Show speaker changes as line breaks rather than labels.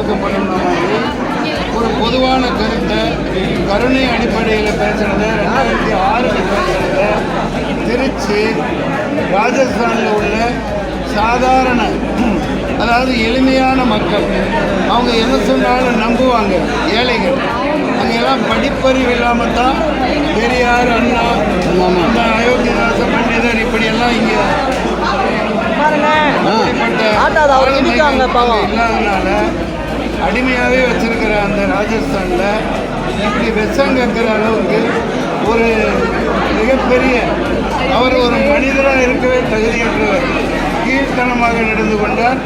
கொடுக்கப்படும் மாதிரி ஒரு பொதுவான கருத்தை கருணை அடிப்படையில் பேசுகிறத 2006 பேசுகிறத திருச்சி ராஜஸ்தானில் உள்ள சாதாரண அதாவது எளிமையான மக்கள் அவங்க என்ன சொன்னாலும் நம்புவாங்க. ஏழைகள் அங்கெல்லாம் படிப்பறிவு இல்லாமல் தான் பெரியார், அண்ணா, அந்த அயோத்திதாச பண்டிதர் இப்படியெல்லாம் இங்கே இல்லாதனால அடிமையாகவே வச்சிருக்கிற அந்த ராஜஸ்தானில் இப்படி விஷம் கேட்குற அளவுக்கு ஒரு மிகப்பெரிய அவர் ஒரு மனிதராக இருக்கவே தகுதியற்றவர் கீழ்த்தனமாக நடந்து கொண்டார்.